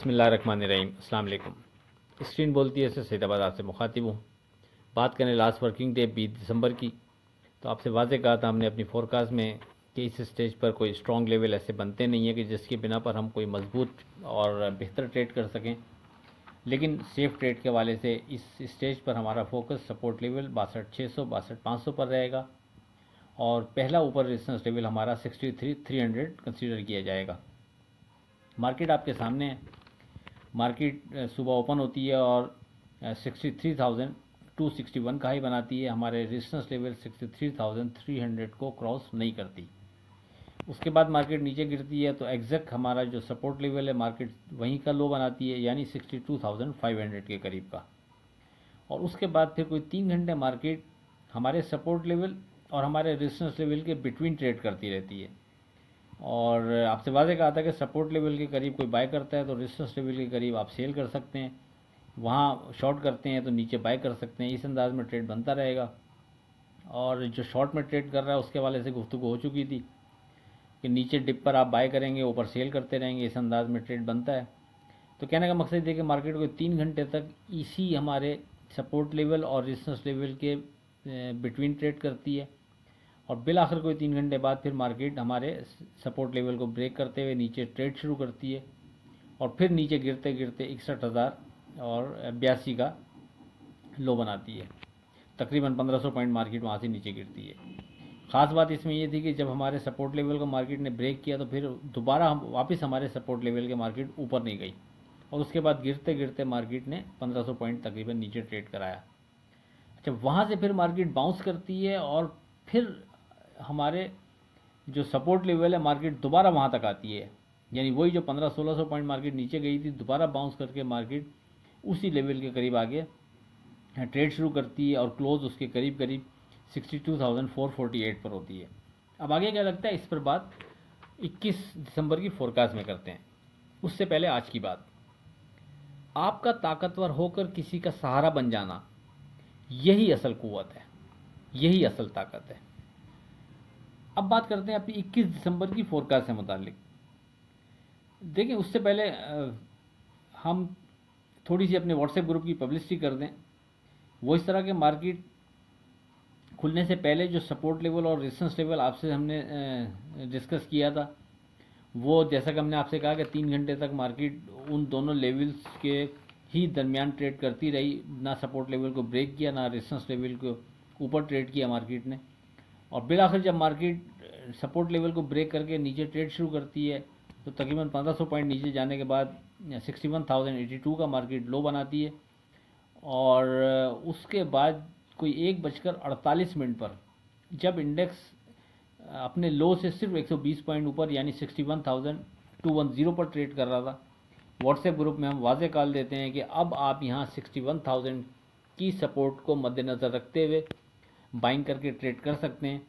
बिस्मिल्लाहिर्रहमानिर्रहीम। अस्सलाम वालेकुम। स्क्रीन बोलती है सैदाबाद आपसे मुखातिब हूँ। बात करें लास्ट वर्किंग डे 20 दिसंबर की, तो आपसे वाज़े कहा था हमने अपनी फोरकास्ट में कि इस स्टेज पर कोई स्ट्रॉन्ग लेवल ऐसे बनते नहीं है कि जिसकी बिना पर हम कोई मजबूत और बेहतर ट्रेड कर सकें। लेकिन सेफ ट्रेड के हवाले से इस स्टेज पर हमारा फोकस सपोर्ट लेवल 62,600 62,500 पर रहेगा और पहला ऊपर रेजिस्टेंस लेवल हमारा 63,300 कंसीडर किया जाएगा। मार्केट आपके सामने है। मार्केट सुबह ओपन होती है और 63,261 का हाई बनाती है। हमारे रेजिस्टेंस लेवल 63,300 को क्रॉस नहीं करती। उसके बाद मार्केट नीचे गिरती है तो एग्जैक्ट हमारा जो सपोर्ट लेवल है मार्केट वहीं का लो बनाती है, यानी 62,500 के करीब का। और उसके बाद फिर कोई 3 घंटे मार्केट हमारे सपोर्ट लेवल और हमारे रेजिस्टेंस लेवल के बिटवीन ट्रेड करती रहती है। और आपसे वाज़े कहा था कि सपोर्ट लेवल के करीब कोई बाय करता है तो रेजिस्टेंस लेवल के करीब आप सेल कर सकते हैं, वहाँ शॉर्ट करते हैं तो नीचे बाय कर सकते हैं। इस अंदाज में ट्रेड बनता रहेगा। और जो शॉर्ट में ट्रेड कर रहा है उसके वाले से गुफ्तगू हो चुकी थी कि नीचे डिप पर आप बाय करेंगे, ऊपर सेल करते रहेंगे, इस अंदाज में ट्रेड बनता है। तो कहने का मकसद ये कि मार्केट को 3 घंटे तक इसी हमारे सपोर्ट लेवल और रेजिस्टेंस लेवल के बिटवीन ट्रेड करती है और बिल आखिर कोई 3 घंटे बाद फिर मार्केट हमारे सपोर्ट लेवल को ब्रेक करते हुए नीचे ट्रेड शुरू करती है और फिर नीचे गिरते गिरते 61,082 का लो बनाती है। तकरीबन 1500 पॉइंट मार्केट वहाँ से नीचे गिरती है। ख़ास बात इसमें यह थी कि जब हमारे सपोर्ट लेवल को मार्केट ने ब्रेक किया तो फिर दोबारा हम वापस हमारे सपोर्ट लेवल के मार्केट ऊपर नहीं गई और उसके बाद गिरते गिरते मार्केट ने 1500 पॉइंट तकरीबन नीचे ट्रेड कराया। अच्छा, वहाँ से फिर मार्केट बाउंस करती है और फिर हमारे जो सपोर्ट लेवल है मार्केट दोबारा वहाँ तक आती है, यानी वही जो 1500-1600 पॉइंट मार्केट नीचे गई थी दोबारा बाउंस करके मार्केट उसी लेवल के करीब आगे ट्रेड शुरू करती है और क्लोज उसके करीब करीब 62,448 पर होती है। अब आगे क्या लगता है इस पर बात 21 दिसंबर की फोरकास्ट में करते हैं। उससे पहले आज की बात, आपका ताकतवर होकर किसी का सहारा बन जाना, यही असल कुव्वत है, यही असल ताकत है। अब बात करते हैं अपनी 21 दिसंबर की फोरकास्ट से मुतालिक। देखें उससे पहले हम थोड़ी सी अपने व्हाट्सएप ग्रुप की पब्लिसिटी कर दें। वो इस तरह के मार्केट खुलने से पहले जो सपोर्ट लेवल और रेजिस्टेंस लेवल आपसे हमने डिस्कस किया था, वो जैसा कि हमने आपसे कहा कि 3 घंटे तक मार्केट उन दोनों लेवल्स के ही दरमियान ट्रेड करती रही, ना सपोर्ट लेवल को ब्रेक किया ना रेजिस्टेंस लेवल को ऊपर ट्रेड किया मार्केट ने। और बिल आखिर जब मार्केट सपोर्ट लेवल को ब्रेक करके नीचे ट्रेड शुरू करती है तो तकरीबन 1500 पॉइंट नीचे जाने के बाद 61,082 का मार्केट लो बनाती है और उसके बाद कोई 1:48 पर जब इंडेक्स अपने लो से सिर्फ 120 पॉइंट ऊपर यानी 61,210 पर ट्रेड कर रहा था, व्हाट्सएप ग्रुप में हम वाज़े कॉल देते हैं कि अब आप यहाँ 61,000 की सपोर्ट को मद्देनज़र रखते हुए बाइंग करके ट्रेड कर सकते हैं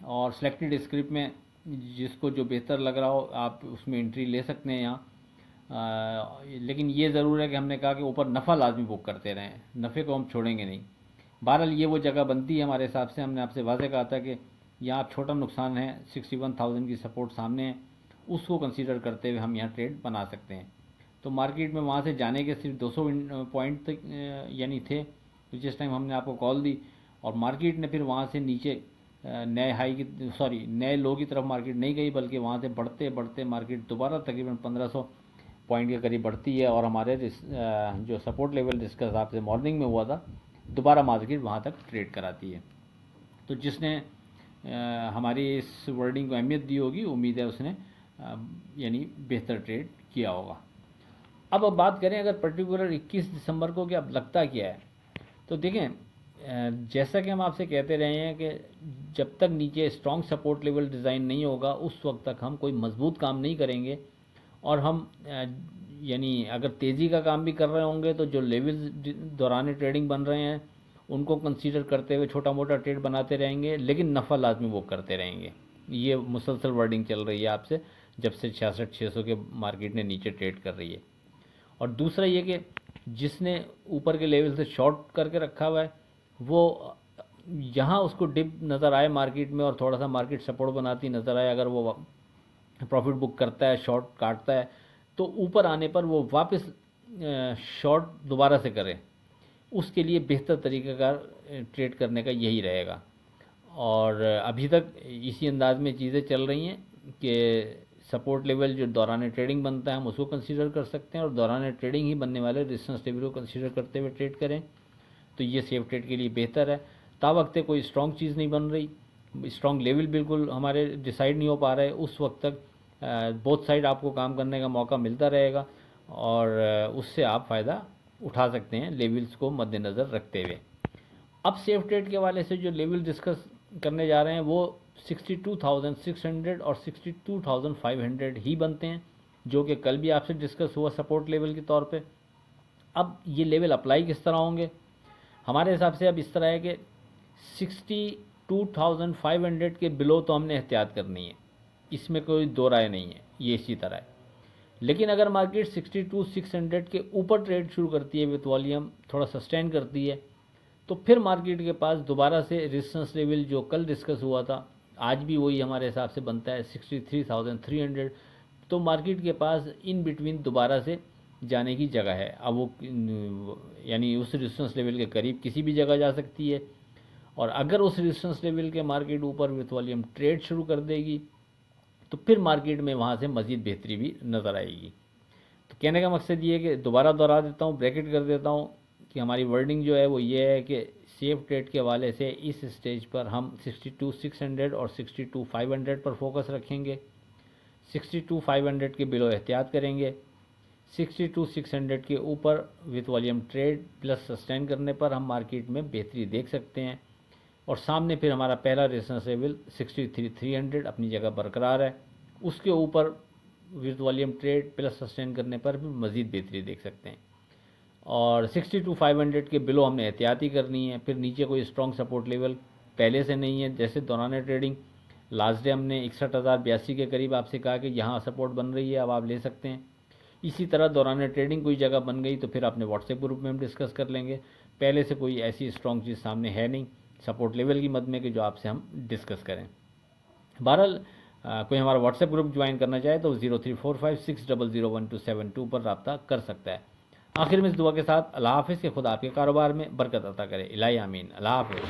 और सिलेक्टेड स्क्रिप्ट में जिसको जो बेहतर लग रहा हो आप उसमें एंट्री ले सकते हैं यहाँ। लेकिन ये ज़रूर है कि हमने कहा कि ऊपर नफ़ा लाजमी बुक करते रहें, नफ़े को हम छोड़ेंगे नहीं। बहरहाल ये वो जगह बनती है हमारे हिसाब से। हमने आपसे वाज़े कहा था कि यहाँ छोटा नुकसान है, 61,000 की सपोर्ट सामने है, उसको कंसीडर करते हुए हम यहाँ ट्रेड बना सकते हैं। तो मार्केट में वहाँ से जाने के सिर्फ 200 पॉइंट तक यानी थे जिस टाइम हमने आपको कॉल दी और मार्केट ने फिर वहाँ से नीचे नए लो की तरफ मार्केट नहीं गई, बल्कि वहाँ से बढ़ते बढ़ते मार्केट दोबारा तकरीबन 1500 पॉइंट के करीब बढ़ती है और हमारे जो सपोर्ट लेवल डिस्कस आपसे मॉर्निंग में हुआ था दोबारा मार्केट वहाँ तक ट्रेड कराती है। तो जिसने हमारी इस वर्डिंग को अहमियत दी होगी, उम्मीद है उसने यानी बेहतर ट्रेड किया होगा। अब बात करें अगर पर्टिकुलर 21 दिसंबर को क्या लगता क्या है, तो देखें जैसा कि हम आपसे कहते रहे हैं कि जब तक नीचे स्ट्रॉन्ग सपोर्ट लेवल डिज़ाइन नहीं होगा उस वक्त तक हम कोई मजबूत काम नहीं करेंगे और हम यानी अगर तेज़ी का काम भी कर रहे होंगे तो जो लेवल्स दौरान ट्रेडिंग बन रहे हैं उनको कंसीडर करते हुए छोटा मोटा ट्रेड बनाते रहेंगे, लेकिन नफ़ा लाजमी वो करते रहेंगे। ये मुसलसल वर्डिंग चल रही है आपसे जब से 66,600 के मार्केट ने नीचे ट्रेड कर रही है। और दूसरा ये कि जिसने ऊपर के लेवल से शॉर्ट करके रखा हुआ है वो यहाँ उसको डिप नज़र आए मार्केट में और थोड़ा सा मार्केट सपोर्ट बनाती नज़र आए, अगर वो प्रॉफिट बुक करता है, शॉर्ट काटता है तो ऊपर आने पर वो वापस शॉर्ट दोबारा से करें, उसके लिए बेहतर तरीक़े का ट्रेड करने का यही रहेगा। और अभी तक इसी अंदाज में चीज़ें चल रही हैं कि सपोर्ट लेवल जो दौरान ट्रेडिंग बनता है हम उसको कंसीडर कर सकते हैं, और दौरान ट्रेडिंग ही बनने वाले रेजिस्टेंस लेवल को कंसीडर करते हुए ट्रेड करें, तो ये सेफ ट्रेड के लिए बेहतर है। तावक्त कोई स्ट्रॉन्ग चीज़ नहीं बन रही, स्ट्रॉन्ग लेवल बिल्कुल हमारे डिसाइड नहीं हो पा रहे, उस वक्त तक बोथ साइड आपको काम करने का मौका मिलता रहेगा और उससे आप फ़ायदा उठा सकते हैं लेवल्स को मद्देनज़र रखते हुए। अब सेफ ट्रेड के वाले से जो लेवल डिस्कस करने जा रहे हैं वो 62,600 और 62,500 ही बनते हैं, जो कि कल भी आपसे डिस्कस हुआ सपोर्ट लेवल के तौर पे। अब ये लेवल अप्लाई किस तरह होंगे हमारे हिसाब से? अब इस तरह है कि 62,500 के बिलो तो हमने एहतियात करनी है, इसमें कोई दो राय नहीं है, ये इसी तरह है। लेकिन अगर मार्केट 62,600 के ऊपर ट्रेड शुरू करती है विथ वॉल्यूम थोड़ा सस्टेन करती है, तो फिर मार्केट के पास दोबारा से रेजिस्टेंस लेवल जो कल डिस्कस हुआ था आज भी वही हमारे हिसाब से बनता है 63,300। तो मार्केट के पास इन बिटवीन दोबारा से जाने की जगह है। अब वो यानी उस रेजिस्टेंस लेवल के करीब किसी भी जगह जा सकती है, और अगर उस रेजिस्टेंस लेवल के मार्केट ऊपर विथ वॉल्यूम ट्रेड शुरू कर देगी तो फिर मार्केट में वहाँ से मज़ीद बेहतरी भी नज़र आएगी। तो कहने का मकसद ये है कि दोबारा दोहरा देता हूँ, ब्रैकेट कर देता हूँ कि हमारी वर्डिंग जो है वो ये है कि सेफ ट्रेड के हवाले से इस स्टेज पर हम 62,600 और 62,500 पर फोकस रखेंगे। 62,500 के बिलो एहतियात करेंगे। 62,600 के ऊपर with volume trade plus sustain करने पर हम मार्केट में बेहतरी देख सकते हैं, और सामने फिर हमारा पहला रेजिस्टेंस लेवल 63,300 अपनी जगह बरकरार है, उसके ऊपर with volume trade plus sustain करने पर भी मज़ीद बेहतरी देख सकते हैं। और 62,500 के बिलो हमने एहतियाती करनी है। फिर नीचे कोई स्ट्रॉन्ग सपोर्ट लेवल पहले से नहीं है, जैसे दौरान ट्रेडिंग लास्ट डे हमने 61,082 के करीब आपसे कहा कि यहाँ सपोर्ट बन रही है, अब आप ले सकते हैं। इसी तरह दौरान ट्रेडिंग कोई जगह बन गई तो फिर अपने व्हाट्सएप ग्रुप में हम डिस्कस कर लेंगे। पहले से कोई ऐसी स्ट्रॉन्ग चीज़ सामने है नहीं सपोर्ट लेवल की मद में कि जो आपसे हम डिस्कस करें। बहरहाल कोई हमारा व्हाट्सएप ग्रुप ज्वाइन करना चाहे तो 0345600127 पर रब्ता कर सकता है। आखिर में इस दुआ के साथ अल्लाह हाफ़िज़ के खुदा आपके कारोबार में बरकत अता करे। इलाही आमीन। अल्लाह हाफ़िज़।